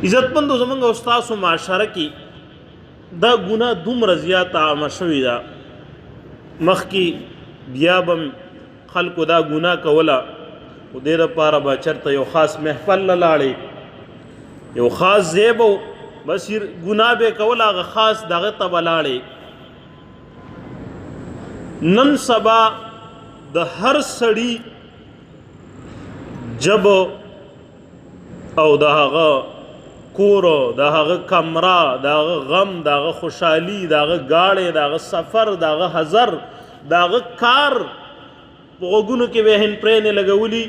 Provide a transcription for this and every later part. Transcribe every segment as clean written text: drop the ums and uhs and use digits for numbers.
عزتمندو زمونږ او ستاسو معاشره کې دا ګناه دومره زیاته عامه شوې ده، مخکې بیا به خلکو دا ګناه کوله، خو دې دپاره به چېرته یو خاص محفل له لاړې، یو خاص ځای به بس ګناه به یې کوله، هغه خاص دغه ته به لاړې. نن سبا د هر سړي جب او د هغه کور، د هغه کمره، د هغه غم، د هغه خوشحالي، د هغه ګاړې، د هغه سفر، د هغه حضر، د هغه کار په غوږونو کې به هندپرینې لګولي.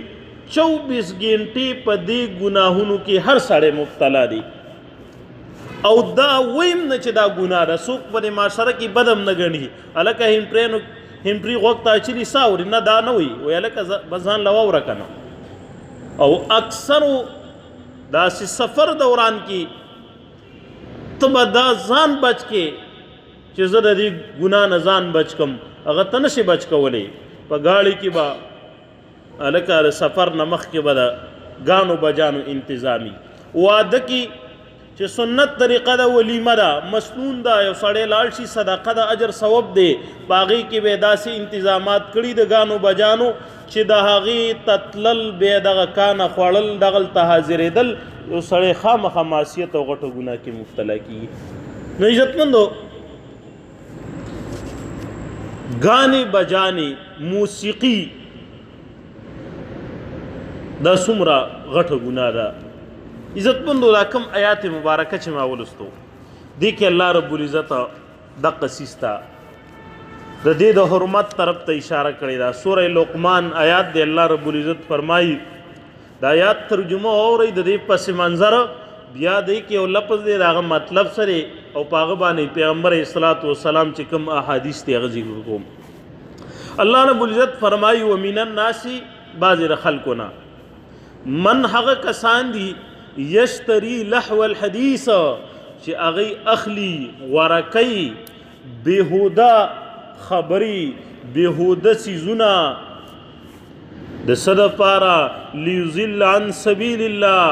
24 ګنټې په دې ګناهونو کې هر سړی مبتلا دی، او دا ویم نه چې دا ګناه ده. څوک په دې معاشره کې بد هم نه ګڼي، هلکه هندپري غوږ ته اچلي سا اوري، نه دا نه وي، وایي هلکه بس ځان له واوره که نه. او اکثرو داسې سفر دوران کې ته به دا ځان بچ کې چې زه د دې ګناه نه ځان بچ کم، هغه ته نشي بچ کولی. په ګاړي کې به هلکه د سفر نه مخکې به د ګانو بجانو انتظامي، واده کې چې سنت طریقه ده، ولیمه ده، مسنون ده، یو سړی لاړ شي صدقه ده، اجر ثواب دی، په هغې کې به داسې انتظامات کړي د ګانو بجانو چې د هغې تتلل، بیا دغه کانه خوړل، دغلته حاضرېدل، یو سړی خامخا معصیت او غټو ګناه کې مبتلا کېږي. نو عزتمندو، ګانې بجانې، موسیقي دا څومره غټه ګناه ده. عزتمندو، دا کوم آیات مبارکه چې ما ولستو دې کې الله رب العزت دقه څیز ته د دې د حرمت طرف ته اشاره کړې ده. سوره لقمان آیات دی، الله رب العزت فرمایي، د آیات ترجمه اورئ، د دې پس منظر بیا دی کې یو لفظ دی، د هغه مطلب سره او په هغه باندې پیغمبر صلوات والسلام چې کوم احادیث دی هغه ذکر کوم. الله رب العزت فرمایي ومن الناس، بعضې د خلکو نه، من هغه کسان دي یشتری لحو الحدیث چې هغې اخلي غورکۍ بېهوده خبرې، بېهوده څیزونه د څه دپاره لیضل عن سبیل الله،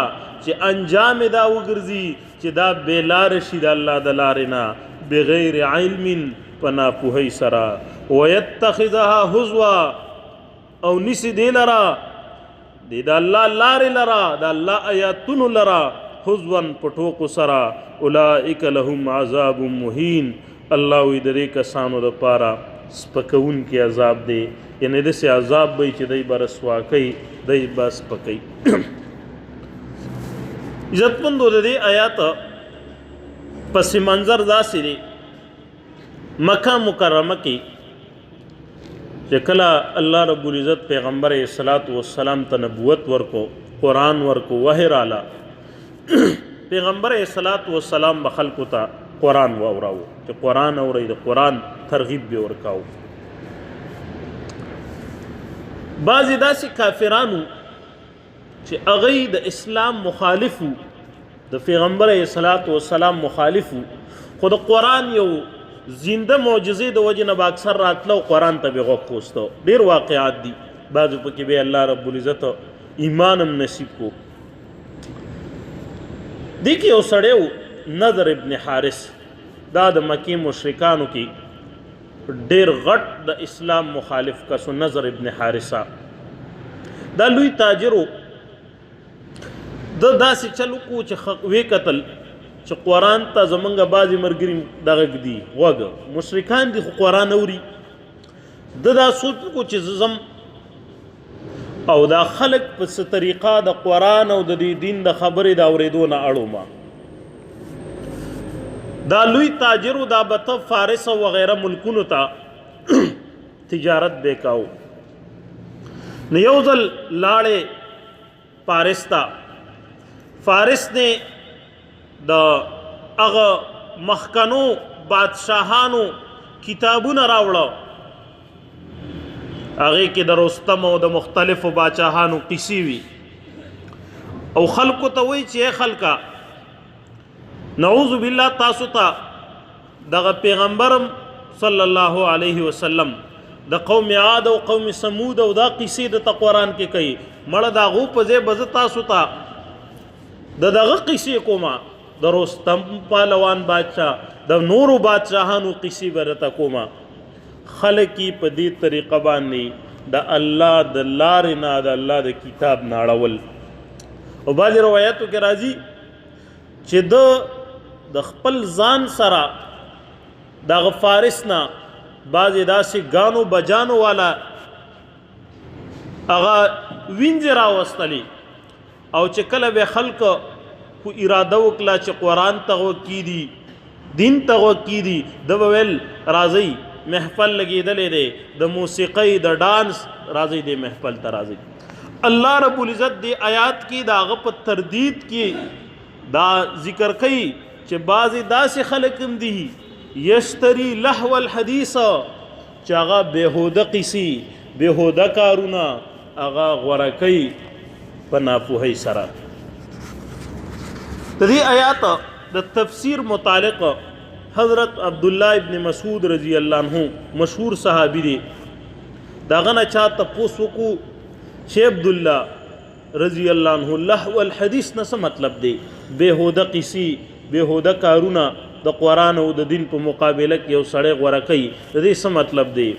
چې انجام دا وګرځي چې دا بېلاره شي د الله د لارې نه، بغیر علم، په ناپوهۍ سره، ویتخذها هزوا، او نیسي دې لره د الله لارې لره، د الله آیاتونو لره، هزوا په ټوکو سره، اولئک لهم عذاب مهین، الله وایي د دې کسانو دپاره سپکوونکی عذاب دی، یعنې داسې عذاب به چې دی به رسوا کوي، دی به سپکوي. عزتمندو، د دې آیات پس منظر داسې دی، مکه مکرمه کې چې کله الله رب العزت پیغمبر صلوات والسلام ته نبوت ورکو، قرآن ورکو، وحی راله، پیغمبر صلوات والسلام به خلکو ته قرآن واوراو، چې قرآن اورئ، د قرآن ترغیب به ورکاو. بعضې داسې کافرانو چې هغوی د اسلام مخالفو، د پیغمبر صلوات والسلام مخالفو، خو د قرآن یو زنده معجزې د وجې نه به اکثر راتله او قرآن ته به غوږ کوسته. ډېر واقعات دي، بعضو پکې به الله رب العزت ایمان هم نصیب کو. دې کې یو سړی و نضر ابن حارث، دا د مکې مشرکانو کې ډېر غټ د اسلام مخالف کس و. نضر ابن حارثه دا لوی تاجر و، د داسې چل وکړو چې ویې کتل چې قرآن ته زمونږ بعضې ملګري دغه ږدي غوږ، مشرکان دي خو قرآن اوري. د دا سوچ وکړو چې زه ځم او دا خلک په څه طریقه د قرآن او د دې دین د خبرې د اورېدو نه اړومه. دا لوی تاجر و، دا به ته فارس او وغیره ملکونو ته تجارت به کاو. نو یو ځل لاړې فارس ته، فارس نے د هغه مخکنو بادشاهانو کتابونه راوړه، هغې کې د رستم او د مختلفو باچاهانو قصې وي، او خلکو ته وایي چې ای خلکه، نعوذ بالله تاسو ته دغه پیغمبرم صلی الله علیه وسلم د قوم عاد او قوم ثمود او دا قصې د قرآن کې کوي، مړه د هغو په ځای به زه تاسو ته د دغه قصې کومه د رستم پهلوان بادشاه د نورو بادشاهانو قصې برته کومه خلک یې په دې طریقه باندې د الله د لارې نه د الله د کتاب نه اړول. او بعضې روایاتو کې راځي چې د خپل ځان سره دغه فارس نه بعضې داسې ګانو بجانو والا هغه وینځې راوستلې او چې کله به خلک خو اراده وکړه چې قرآن ته غوږ کیدي دین ته غوږ کیدي ده به ویل راځئ محفل لګېدلی دی د موسیقۍ د ډانس راځئ دې محفل ته راځئ. الله رب العزت دې آیات کې د هغه په تردید کې دا ذکر کوي چې بعضې داسې خلک هم دي یشتري لهو الحدیث چې هغه بېهوده قیسې بېهوده کارونه هغه غوره کوي په ناپوهۍ سره. د دې آیات د تفسیر متعلق حضرت عبداللہ ابن مسعود رضی اللہ عنہ مشہور صحابی دی داغه نه چا تپوس وکړو چې عبداللہ رضی اللہ عنہ لهو الحدیث نه څه مطلب دی بېهوده قیسې بېهوده کارونه د قرآن او د دین په مقابله کې یو سړی غوره کوي د دې څه مطلب دی.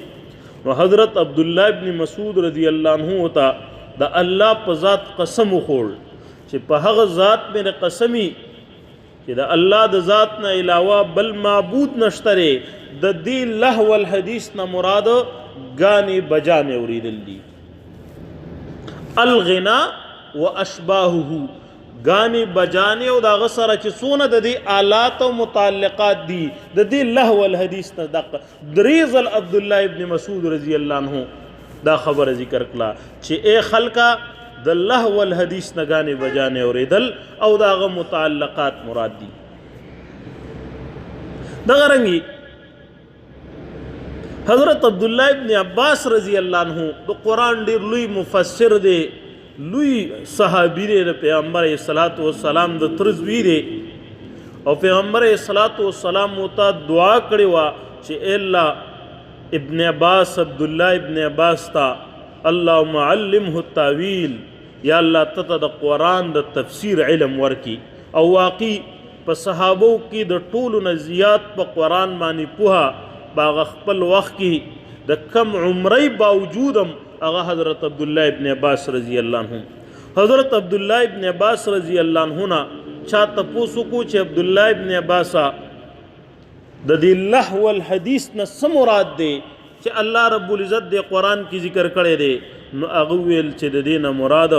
نو حضرت عبداللہ ابن مسعود رضی اللہ عنہ ته د الله په ذات قسم وخوړ چې په هغه ذات مې قسمی چې د الله د ذات نه علاوه بل معبود نشته دی د دې لهو الحدیث نه مراد ګانې بجانې اورېدل دي الغنا و اشباهه ګانې بجانې او د هغه سره چې څونه د دې آلات او متعلقات دي د دې لهو الحدیث نه دقه درې ځل عبدالله ابن مسعود رضی الله عنه دا خبره ذکر کړه چې ای خلکه د لهو الحدیث نه ګانې بجانې اورېدل او د هغه متعلقات مراد دي. دغه رنګې حضرت عبداللہ ابن عباس رضی الله عنه د قرآن ډېر لوی مفسر دی لوی صحابي دی د پیغمبر صلوات والسلام د تر زوی دی او پیغمبر صلوات والسلام ته دعا کړې وه چې الله ابن عباس عبداللہ ابن عباس ته اللهم علمه التاویل یا الله ته د قرآن د تفسیر علم ورکی. او واقعي په صحابو کې د ټولو نه زیات په قرآن باندې پوهه په خپل وخت کې د کم عمرۍ باوجود هم هغه حضرت عبداللہ ابن عباس رضی الله عنه حضرت عبداللہ ابن عباس رضی الله عنه نه چا تپوس وکړو چې عبداللہ ابن عباس د دې لهو الحدیث نه څه مراد دی چې الله رب العزت د قرآن کې ذکر کړی دی نو هغه ویل چې د دې نه مراد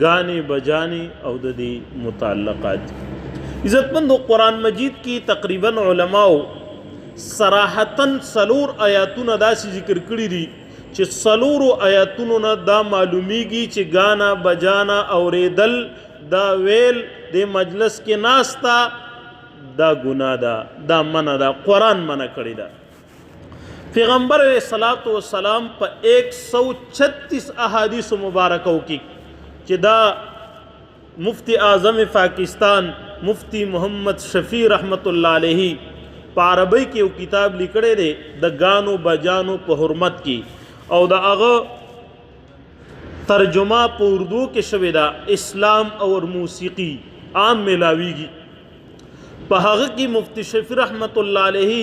ګانې بجانې او د دې متعلقات. عزتمندو قرآن مجید کې تقریبا علماو صراحتاً څلور آیاتونه داسې ذکر کړي دي چې څلورو آیاتونو نه دا معلومیږي چې ګانا بجانا اورېدل دا ویل د مجلس کې ناستا دا گناه ده دا منع ده قرآن منع کړی ده. پیغمبر علیہ الصلوۃ والسلام په 136 احادیث مبارکو کې چې دا مفتی اعظم پاکستان مفتی محمد شفیع رحمت الله علیہ په عربی کې یو کتاب لیکلی دی د ګانو بجانو په حرمت کې او د هغه ترجمه په اردو کې شوې ده اسلام اور موسیقی عام ملاویږي. په هغه کې مفتی شفیع رحمت الله علیہ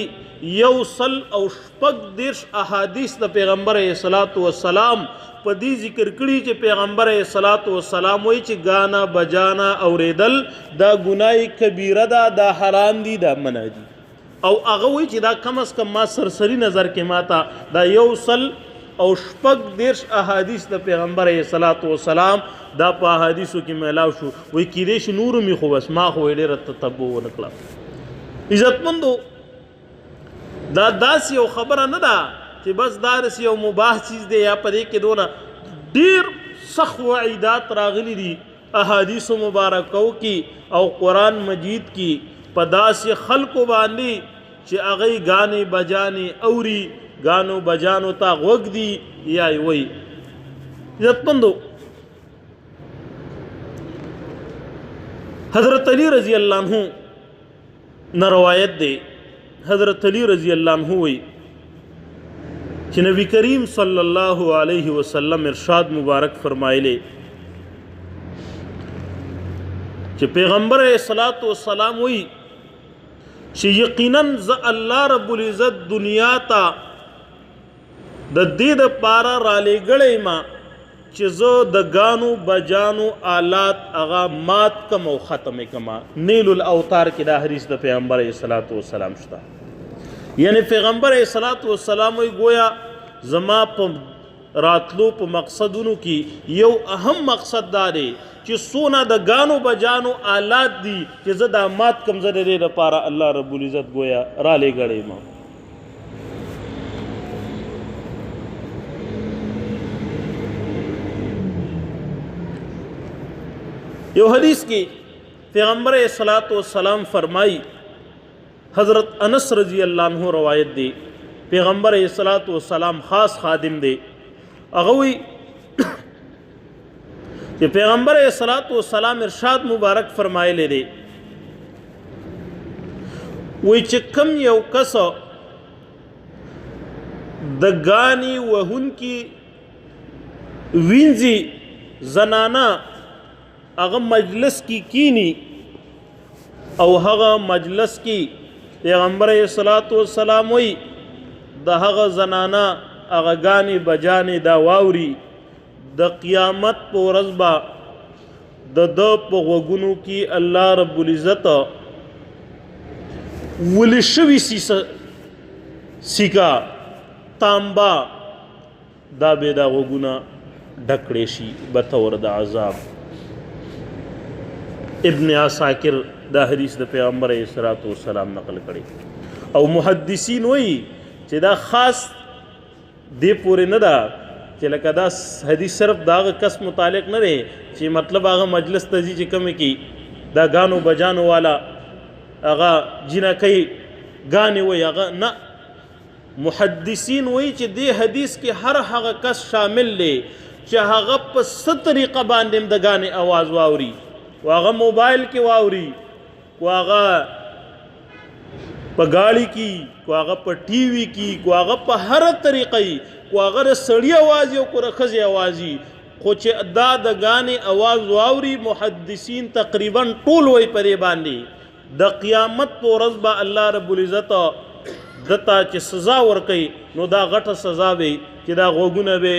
146 احادیث د پیغمبر صلوات و سلام په دې ذکر کړي چې پیغمبر صلوات و سلام وایي چې ګانا بجانا اوریدل دا ګناه کبیره ده دا حرام دي دا منع دي او هغه وایي چې دا کم از کم ما سرسری نظر کې ماته دا 146 احادیث د پیغمبر صلوات و سلام دا په احادیثو کې میلاو شو وایي کېدای شي نور مې خو بس ما خو ډېره تتبع ونه کړه. عزتمندو دا داسې یو خبره نه ده چې بس دا داسې یو مباح چیز دی یا په دې کې دونه ډېر سخت وعیدات راغلي دي احادیثو مبارکو کې او قرآن مجید کې په داسې خلکو باندې چې هغوی ګانې بجانې اوري ګانو بجانو ته غوږ دي یا یې وایي. عزتمندو حضرت علی رضی اللہ عنہ نه روایت دی حضرت علی رضی اللہ عنہ وی کہ نبی کریم صلی اللہ علیہ وسلم ارشاد مبارک فرمائلے چې پیغمبر صلوات و سلام وی چې یقینا ز الله رب العزت دنیا ته د دې دپاره رالیږلی ما چې زه د ګانو بجانو آلات هغه مات کم او ختم کما. نیل الاوتار کې دا حدیث د پیغمبر صلوات و سلام شته. یعنی پیغمبر صلوات و سلام وی گویا زما په راتلو په مقصدونو کې یو اهم مقصد دا دی چې سونه د ګانو بجانو آلات دي چې زه دا مات کم زه د دې لپاره الله رب العزت گویا رالیږلی ما. یو حدیث کی پیغمبر صلوات و سلام فرمائی، حضرت انس رضی اللہ عنہ روایت دی، پیغمبر صلوات و سلام خاص خادم دی. اغوی کہ پیغمبر صلوات و سلام ارشاد مبارک فرمائے لے دی وی چې کم یو کس د گانی وهن کی وینزی زنانا اغه مجلس کی کینی او هغه مجلس کی پیغمبر صلوات و سلام وی د هغه زنانا اغه گانی بجانی دا واوري د قیامت په ورځ به د ده په غوږونو کې الله رب العزت ولې شوي سیکا تانبا دا به دا غوږونه ډک کړی شي بطور د عذاب. ابن عساکر دا حدیث د پیغمبر صلوات و سلام نقل کړي او محدثین وایي چې دا خاص دې پورې نه ده چې لکه دا حدیث صرف دا هغه کس متعلق نه دی چې مطلب هغه مجلس ته ځي چې کومې کې دا ګانو بجانو والا هغه جنکۍ ګانې وایي هغه نه. محدثین وایي چې دې حدیث کې هر هغه کس شامل دی چې هغه په څه طریقه باندې هم د ګانې اواز واوري، کو هغه موبایل کې واوري، کو هغه په گاڑی کی، کو هغه په ټي وي کی، کو هغه په هر طریقې، کو هغه د سړي آواز او کو د ښځې آوازي، خو چې دا د ګانې اواز واوري محدثین تقریبا ټول وایي په دې باندې د قیامت په ورځ به الله رب العزت دته چې سزا ورکوي نو دا غټه سزا وي چې دا غوږونه به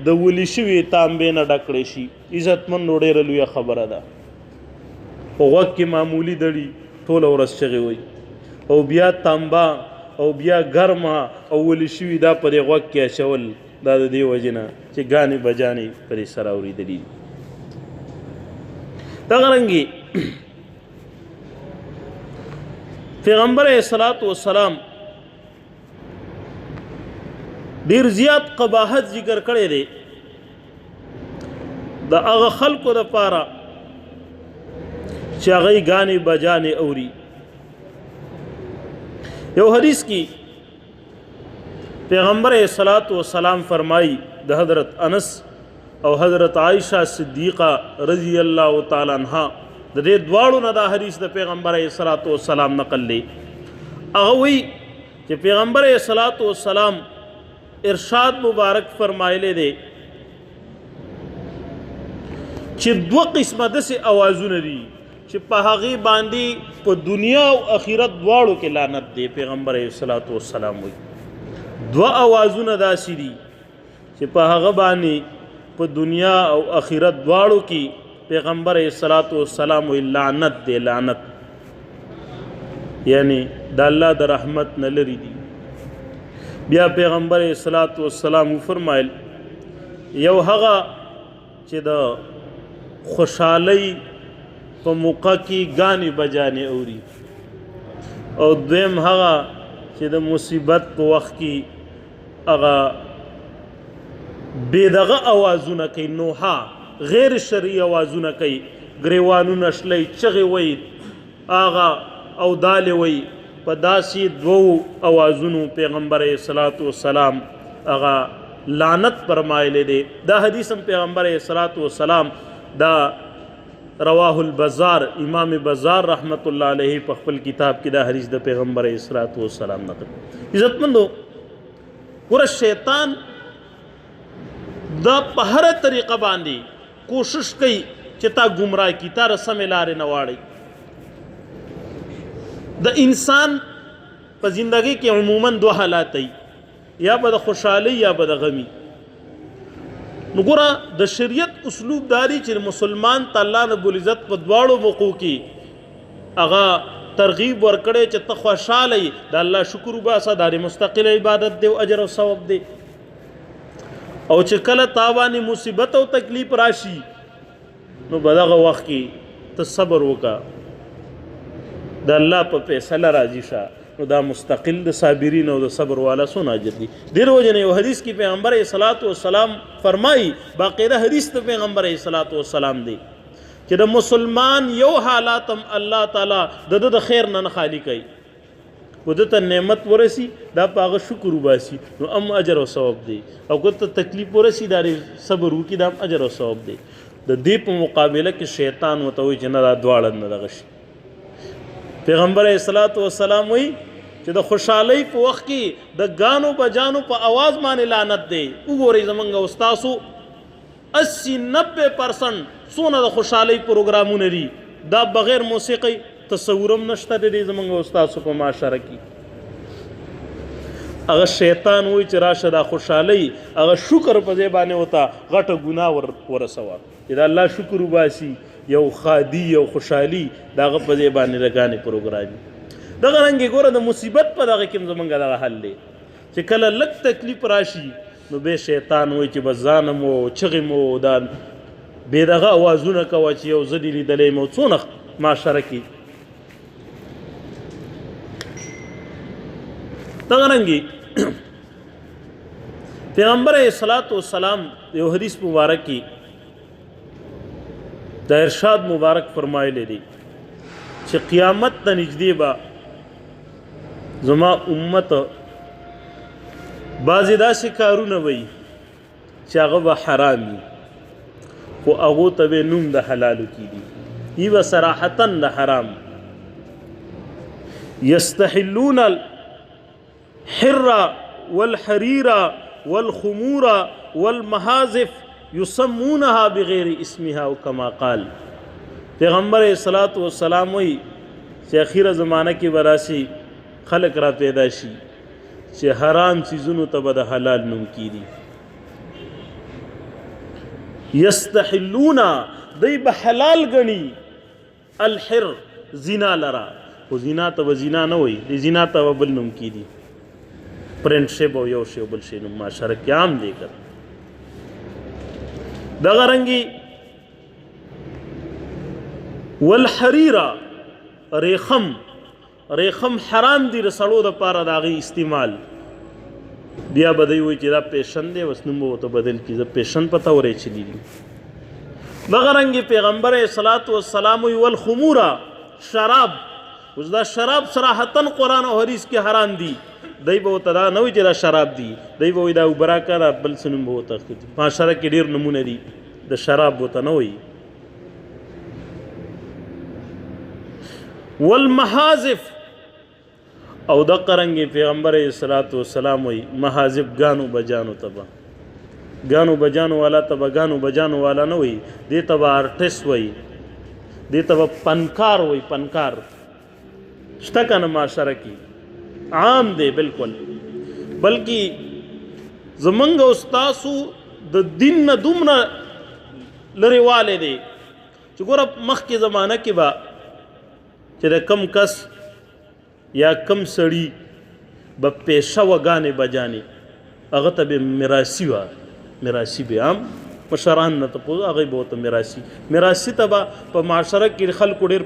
د ولي شوي تانبې نه ډک کړی شي. عزتمند نو ډېره لویه خبره ده. په غوږ کې معمولي دړي ټوله ورځ چغې وایي او بیا تانبا او بیا ګرمه او ولي شوي دا په دې غوږ کې اچول دا د دې وجې نه چې ګانې بجانې په دې سره اورېدلي دي. دغه رنګې پیغمبر صلوات و سلام ډیر زیات قباحت ذکر کړی دی د هغه خلکو دپاره چې هغوی ګانې بجانې اوري. یو حدیث کی پیغمبر صلوات و سلام فرمائی د حضرت انس او حضرت عائشہ صدیقہ رضی اللہ تعالی عنہ د دې دواړو نه دا حدیث د پیغمبر صلوات و سلام نقل دی. هغه وی چې پیغمبر صلوات و سلام ارشاد مبارک فرمایلی دی چې دوه قسمه داسې اوازونه دي چې په هغې باندې په دنیا او آخرت دواړو کې لعنت دی. پیغمبر صلوات و سلام وی دوه اوازونه داسې دي چې په هغه باندې په دنیا او آخرت دواړو کې پیغمبر صلوات و سلام وی لعنت دی، لعنت یعنی د الله د رحمت نه لري دي. بیا پیغمبر صلوات و سلام فرمایل یو هغه چې د خوشحالی په موقع کې ګانې بجانې اوري او دویم هغه چې د مصیبت په وخت کې هغه بې دغه اوازونه کوي، نوحه غیر شرعي اوازونه کوي، ګریوانونه شلی چغې وایي هغه او دالې وایي. په داسې دوو اوازونو پیغمبر صلوات و سلام هغه لعنت فرمایلی دی. دا حدیث هم پیغمبر صلوات و سلام دا رواه البزار امام بزار رحمت الله علیه په خپل کتاب کې دا حدیث د پیغمبر صلوات و سلام نقل. عزتمندو ګوره شیطان دا په هره طریقه باندې کوشش کوي چې تا ګمراه کی تا رسمې لارې نه واړئ. د انسان په زندگی کې عموما دوه حالات وي، یا به د خوشحالۍ یا به د غمی. نو ګوره د شریعت اسلوب داری چې مسلمان ته الله رب العزت په دواړو موقعو کې هغه ترغیب ورکړی چې ته خوشحاله یې، د الله شکر وباسه، دا مستقل عبادت دی او اجر او ثواب دی. او چې کله تا باندې مصیبت او تکلیف راشي نو په دغه وخت کې ته صبر وکړه، د الله په فیصله راضي شه، نو دا مستقل د صابرین او د صبر والا څونه اجر دي. دې وجه نه یو حدیث کې پیغمبر علیه الصلاۃ والسلام فرمایي، باقاعده حدیث د پیغمبر علیه الصلاۃ والسلام دی چې د مسلمان یو حالات هم الله تعالی د خیر نه خالی کوي، ودته نعمت ورسی دا پاغه شکر وباسي نو ام اجر او ثواب دی، او کته تکلیف ورسی دا صبر وکي دا اجر او ثواب دی. د دې په مقابله کې شیطان وته وي چې نه دا دواړه نه دغه شي. پیغمبر علیه الصلاۃ والسلام وایي چې د خوشحالۍ په وخت کې د ګانو بجانو په आवाज باندې لعنت دی. وګورئ زمونږ استادو 80-90% څونه د خوشحالۍ پروګرامونه دي دا بغیر موسیقي تصورم نشته دی زمونږ استادو په معاشره کې. هغه شیطان وایي چې راشه دا خوشحالۍ هغه شکر په ځای باندې وته غټه ګناه ورسوه چې د الله شکر وباسي، یو خادي یو خوشحالي دغه په ځای باندې لګانې پروګرامي. دغه رنګې ګوره د مصیبت په دغه کې زمونږ دغه حل دی چې کله لږ تکلیف راشي نو به شیطان وایي چې بس ځانم و چغې مو دا بې دغه اوازونه کوه چې یو زه دې لیدلی یم څونه معاشره کې. دغه رنګې پیغمبر علیه الصلاۃ والسلام یو حدیث مبارک کې د ارشاد مبارک فرمایلی دی چې قیامت ته نږدې به زما امت بعضې داسې کارونه وي چې هغه به حرام وي خو هغو ته به نوم د حلالو کېږي، ای به صراحتا د حرام. یستحلون الحر والحریر والخمور والمحازف یسمونها بغیر اسمها او کما قال. پیغمبر علیہ الصلوۃ والسلام وی چې اخیره زمانہ کې براسي خلق را پیدا شي چې حرام چیزونو ته به د حلال نوم کیږي. یستحلون دی به حلال غني الحر زنا لرا، خو زنا ته به زنا نه وي، دی زنا ته به بل نوم کیږي، پرنټ شپ او یو شی بل شی نوم معاشره کې عام دی. کړ دغه رنګي والحریرا ریخم حرام دی رسړو د پاره داغي استعمال. بیا بدوی وي چې دا پیشن دی وس نوم وته بدل کی ز پیشن پته ورې چلی دي. دغه رنګي پیغمبر صلوات و سلام والخمور شراب، اوس دا شراب صراحتن قرآن او حدیث کې حرام دي. دای به وته دا نه وي چې دا شراب دي، دای به وي دا برکه دا بل سنوم به وته معاشره کې ډیر نمونه دي د شراب وته نه وي. والمحازف او د قرنګ پیغمبر صلوات و سلام وي محازف غانو بجانو تبا، غانو بجانو والا تبا، غانو بجانو والا نه وي، دې تبا آرټیست وي، دې تبا پنکار وي، پنکار شته کنه معاشره کې عام دی بالکل. بلکې زمونږ استاسو د دین نه دومره لرېوالی دی چې ګوره مخکې زمانه کې به چې د کم کس یا کم سړي به پیشه وګانې بجانې هغه ته به میراثي وه، میراثي به عام مشران نه ته پوه هغوی به ورته میراثي ته به په معاشره کې خلکو ډېر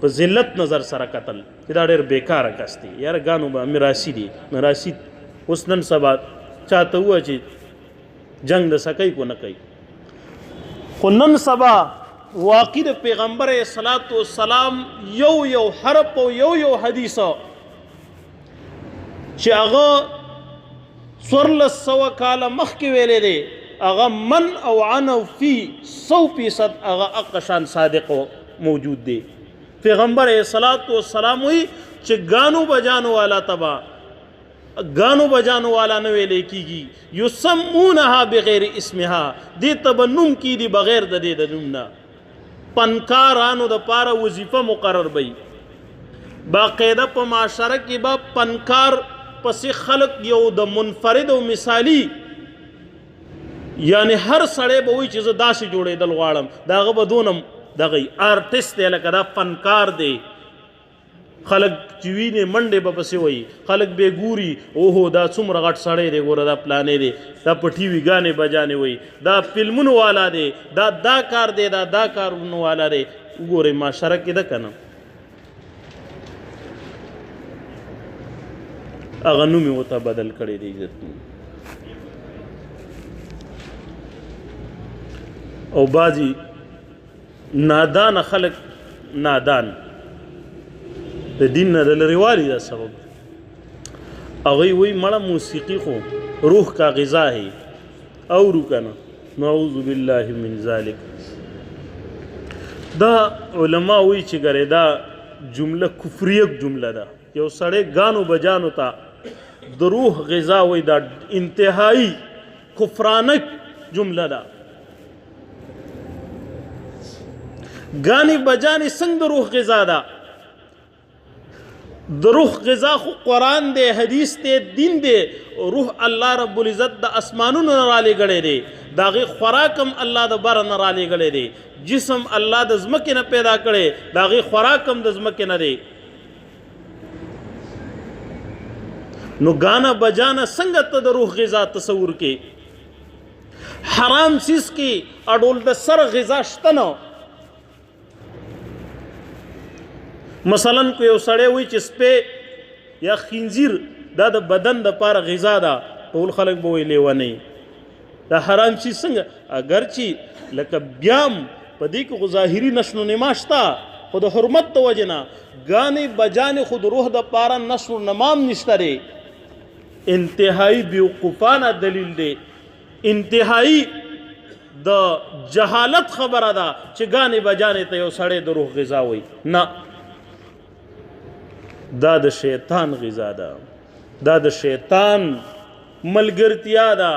په ذلت نظر سره کتل چې دا ډېر بیکاره کس دی، یاره ګانو به میراثي دي. میراثي اوس نن سبا چاته ووایه چې جنګ د سکی کو نه کوي، خو نن سبا واقع د پیغمبر صلوات و سلام یو حرف او یو حدیث چې هغه 1400 کاله مخکې ویلې دی، هغه من او عنو فی 100% هغه اقشان صادق موجود دی. پیغمبر صلوات و سلام وی چې غانو بجانو والا تبا، غانو بجانو والا نه ویلې کیږي، یسمونها بغیر اسمها، دې تبنم کی دی بغیر د دې د نوم نه. پنکارانو د پاره وظیفه مقرر بی باقاعده په معاشره کې به پنکار پسې خلق یو د منفرد او مثالی یعنی هر سړی به وایي چې زه داسې جوړېدل غواړم د هغه به دونه دغه آرټسټ دی لکه دا فنکار دی خلق چې وینې منډې به پسې وایي خلق به ګوري اوهو دا څومره غټ سړی دی ګوره دا پلانې دی دا په ټي وي ګانې بجانې وایي دا فلمونو والا دی دا کار دی دا کارونو والا دی وګورئ معاشره کې ده که نه هغه نوم یې ورته بدل کړی دی عزتمن او بعضې نادان خلق نادان د دین نه د لرېوالي دا سبب هغوی وایي مړه موسیقي خو روح کا غذا ہے اورو که نه نعوذ بالله من ذلک دا علما وایي چې ګرې دا جمله کفریه جمله ده یو سړی ګانو بجانو ته د روح غذا وایي دا انتهایی کفرانه جمله ده ګانې بجانې څنګه د روح غذا ده د روح غذا خو قرآن دی حدیث دی دین دی روح الله رب العزت د اسمانونو نه رالیږلی دی د هغې خوراک هم الله د بره نه رالیږلی دی جسم الله د ځمکې نه پیدا کړی د هغې خوراک هم د ځمکې نه دی نو ګانا بجانا څنګه ته د روح غذا تصور کې حرام چیز کې اډول د سر غذا شته نه مثلا کو یو سړی وایي چې سپی یا خنزیر دا د بدن د پاره غذا ده ټول خلک به وایي لیونی دا حرام چیز څنګه اگر چې لکه بیام په دې کې خو ظاهري نشو نما شته خو د حرمت د وجې نه ګانې بجانې خو د روح د پاره نشو نمام نشته دی انتهایی بیوقوفانه دلیل دی انتهایی د جهالت خبره ده چې ګانې بجانې ته یو سړی د روح غذا وایي نه دا د شیطان غذا ده دا د شیطان ملګرتیا ده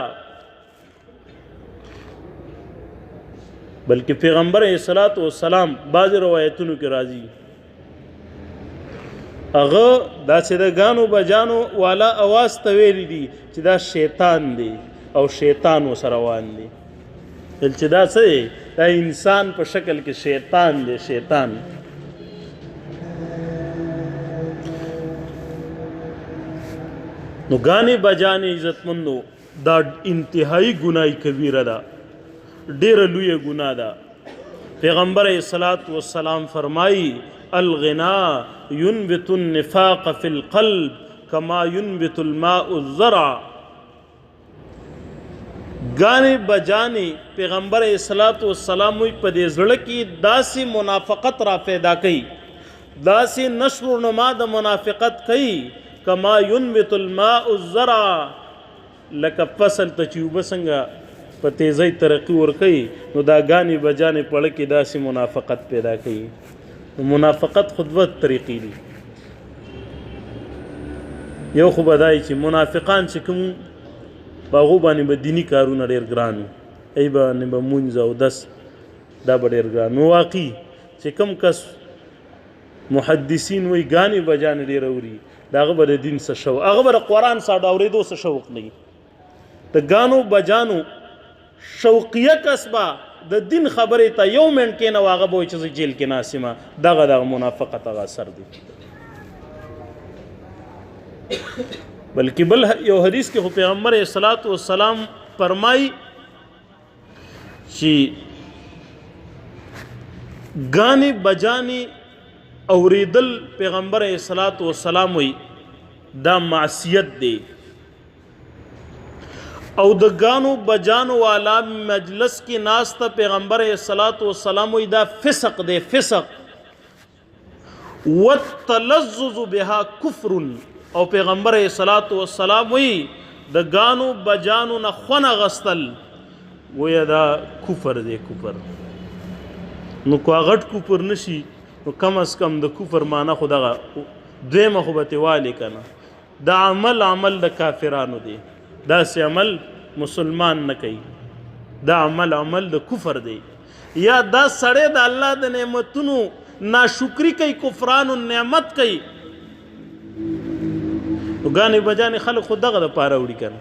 بلکې پیغمبر علیه الصلاۃ والسلام بعض روایتونو کې راځي هغه داسې د ګانو بجانو والا اواز ته ویلی دي چې دا شیطان دی او شیطان ورسره روان دی چې دا څه دی دا انسان په شکل کې شیطان دی شیطان نو ګانې بجانې عزتمندو دا انتهایی ګناه کبیره ده ډیره لویه ګناه ده پیغمبر علیه الصلاۃ والسلام فرمایي الغنا ينبت النفاق في القلب كما ينبت الماء الزرع ګانې بجانې پیغمبر علیه الصلاۃ والسلام وایي په دې زړه کې داسې منافقت را پیدا کوي داسې نشر و نما د منافقت کوي کما ينبت الماء الزرع لکه فصل ته چې اوبه څنګه په تیزۍ ترقي ورکوي نو دا ګانې بجانې پړه کې داسې منافقت پیدا کوي نو منافقت خو دوه طریقې دي یو خو به دای چې منافقان چې کوم په هغو باندې به دیني کارونه ډېر ګران وي ای باندې به مونځ او دس دا به ډېر ګران نو واقعي چې کوم کس محدثین وایي ګانې بجانې ډېر اوري دا هغه به د دین څه شوق هغه به د قرآن سره د اورېدو څه شوق نه وي د ګانو بجانو شوقیه کس به د دین خبرې ته یو منټ کښېنه و هغه به وایي چې زه جیل کې ناست یم دغه منافقت هغه اثر دی بلکې بل یو حدیث کې خو پیغمبر علیه الصلاۃ والسلام فرمایي چې ګانې بجانې اوریدل پیغمبر علیه الصلاۃ والسلام وی دا معصیت دی او د ګانو بجانو والا مجلس کې ناسته پیغمبر علیه الصلاۃ والسلام وی دا فسق دی فسق والتلذذ بها کفر او پیغمبر علیه الصلاۃ والسلام وی د ګانو بجانو نه خونه غستل وی دا کفر دی کفر نو کو غټ کفر نشي نو کم از کم د کفر معنی خو دغه دویمه خو به تې والې که نه دا عمل د کافرانو دی داسې عمل مسلمان نه کوي دا عمل د کفر دی یا دا سړی د الله د نعمتونو ناشکری کوي، کفران النعمت کوي. ګانې بجانې خلک خو دغه دپاره وړي که نه،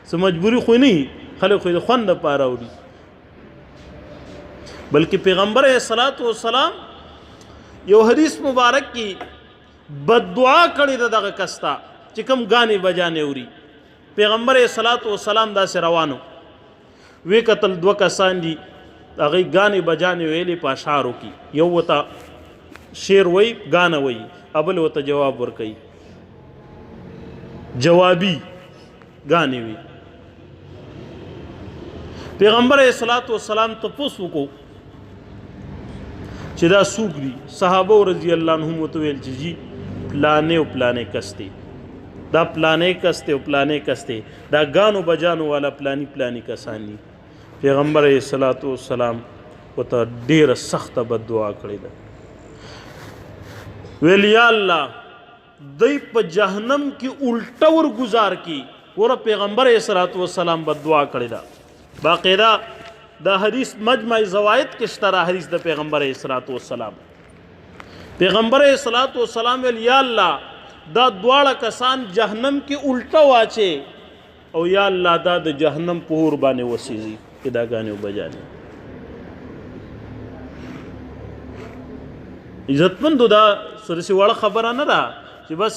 څه مجبوري خو نه وي، خلک خو د خوند دپاره وړي. بلکې پیغمبر علیه الصلاة والسلام یو حدیث مبارک کې بددعا کړې ده دغه کس ته چې کوم ګانې بجانې وړي. پیغمبر علیه الصلاة والسلام داسې روانو، وی کتل دوه کسان دي، هغوی ګانې بجانې ویلې په اشعارو کې، یو ورته شعر وایي، ګانه وایي، بل ورته جواب ورکوي، جوابي ګانې وي. پیغمبر علیه الصلاة والسلام تپوس وکړو چې دا څوک دي؟ صحابه رضی الله عنهم ورته ویل چې جی پلانې او پلانې کس دی، دا پلانې کس دی او پلانې کس دی، دا ګانو بجانو والا پلانی پلانی کسان دي. پیغمبر علیه الصلاة والسلام ورته ډېره سخته بددعا کړې ده، ویل یا الله دی په جهنم کې الټه ورګزار کی. ګوره پیغمبر علیه الصلاة والسلام بددعا کړې ده. باقاعده دا حدیث مجمع زوائد کې شته، حدیث د پیغمبر علیه الصلاة والسلام. پیغمبر علیه الصلاة والسلام ویل یا الله دا دواړه کسان جهنم کې الټه واچې، او یا الله دا د جهنم په اور باندې وسیږي چې دا ګانې وبجانې. عزتمندو دا سرسي وړه خبره نه ده چې بس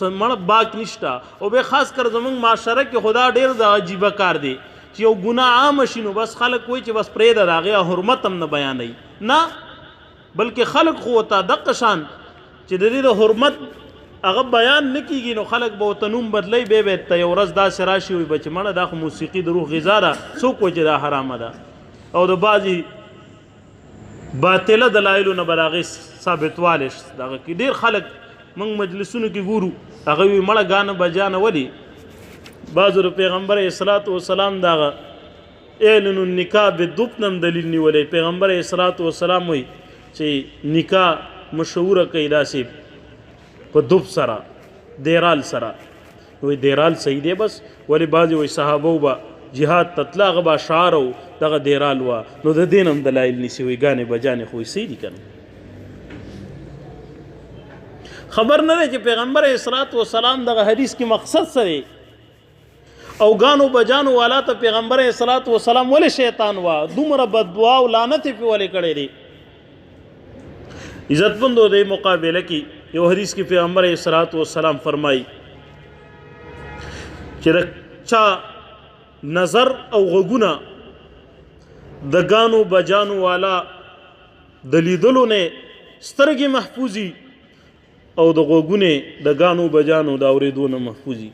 مړه باک نشته. او به خاص کر زمونږ معاشره کې خدا ډېر د عجیبه کار دی چې یو ګناه عام شي نو بس خلک وایي چې بس پرېږده د هغې حرمت هم نه بیانوي، نه بلکې خلک خو ورته دقه شان چې د دې د حرمت هغه بیان نه کېږي نو خلک به ورته نوم بدلوي. بیا ته یو ورځ داسې راشي وي به چې مړه دا خو موسیقي د روح غذا ده، څوک وایي چې دا حرامه ده. او د بعضې باطله دلایلو نه به د هغې ثابتوالی دغه کې ډېر خلک موږ مجلسونو کې ګورو، هغه وي مړه ګانه بجانه ولې. بعضو د پیغمبر علیه الصلاة والسلام دغه اعلن النکاح بالدب نم دلیل نیولی. پیغمبر علیه الصلاة والسلام وایي چې نکاح مشهوره کوي داسې په دب سره، دیرال سره. وایي دیرال صحیح دی بس، ولې بعضې وایي صحابه به جهاد ته تله هغه به اشعار او دغه دیرال وه، نو د دې نه هم دلایل نیسي. وایي ګانې بجانې خو صحیح دي که نه. خبر نه دی چې پیغمبر علیه الصلاة والسلام دغه حدیث کې مقصد څه دی، او ګانو بجانو والا ته پیغمبر علیه الصلاة والسلام ولې شیطان وا دومره بددعا او لعنت یې پې ولې کړی دی. عزتمندو د مقابله کې یو حدیث کې پیغمبر علیه الصلاة والسلام فرمایي چې د چا نظر او غوږونه د ګانو بجانو والا د لیدلو نه سترګې محفوظي، او د غوږونه د ګانو بجانو د اورېدو نه محفوظي.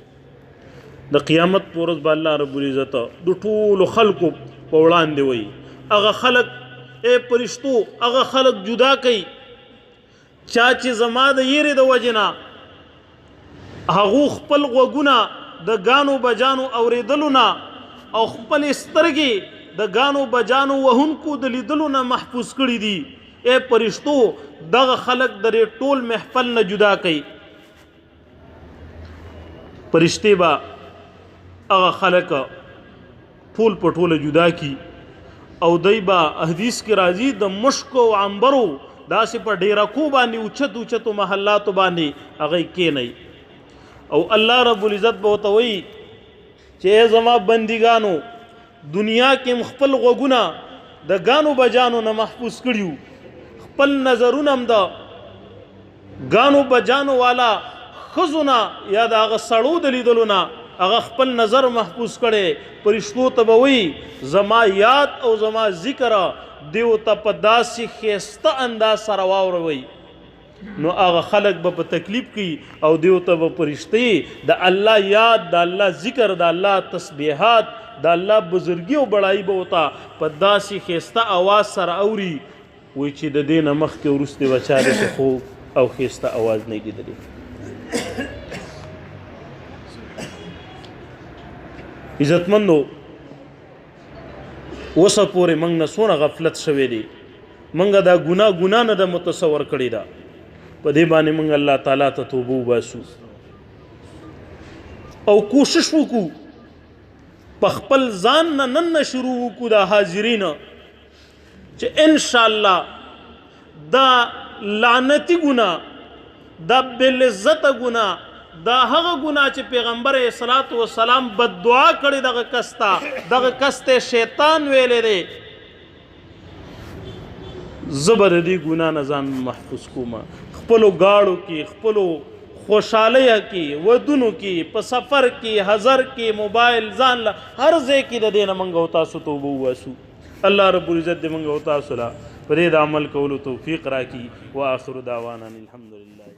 د قیامت په ورځ به الله رب العزت د ټولو خلکو په وړاندې وایي هغه خلک پرشتو هغه خلک جدا کوي چا چې زما د یېرې د وجې نه هغو خپل غوږونه د ګانو بجانو اورېدلو نه او خپلې سترګې د ګانو بجانو وهونکو د لیدلو نه محفوظ کړي دي. پرشتو دغه خلک د ټول محفل نه جدا کوي. پرشتې به هغه خلک ټول په ټوله جدا کی، او دی به حدیث کې راځي د مشکو او عنبرو داسې په ډیرکو باندې اوچت اوچتو محلاتو باندې هغه کېنئ، او الله رب العزت به ورته وایي چې ای زما بندګانو دنیا کې خپل غوږونه د ګانو بجانو نه محفوظ کړي، خپل نظرونه هم د ګانو بجانو والا ښځو نه یا د هغه سړو د لیدلو نه هغه خپل نظر محفوظ کړي. پرشتو ته به وایي زما یاد او زما ذکر دیو ته په داسې ښایسته انداز سره واوروئ، نو هغه خلک به په تکلیف کوي او دیو ته به فرشتې د الله یاد، د الله ذکر، د الله تسبیحات، د الله بزرګي او بړایي به ورته په داسې ښایسته اواز سره اوري وایي چې د دې نه مخکې وروستې به چا داسې خوب او ښایسته اواز نه لیدلی. عزتمندو اوسه پورې موږ نه څونه غفلت شوی دی، موږ دا ګناه نه ده متصور کړې ده. په دې باندې موږ الله تعالی ته توبه وباسو او کوشش وکړو په خپل ځان نه نن شروع وکړو دا حاضرین چې ان شاء الله دا لعنتی ګناه دا بالعزت ګناه دا هغه ګناه چې پیغمبر صلوات و سلام بد دعا کړي دغه کستا دغه کسته شیطان ویلې دی زبر دی ګناه نه ځان محفوظ کوم خپلو گاړو کې خپلو خوشحالیه کې ودونو کې په سفر کې حضر کې موبایل ځان له هر ځای کې د دې نه موږ او تاسو توبه وباسو الله رب العزت دې موږ او تاسو له په دې د عمل کولو توفیق راکړي واخر دعوانا الحمدلله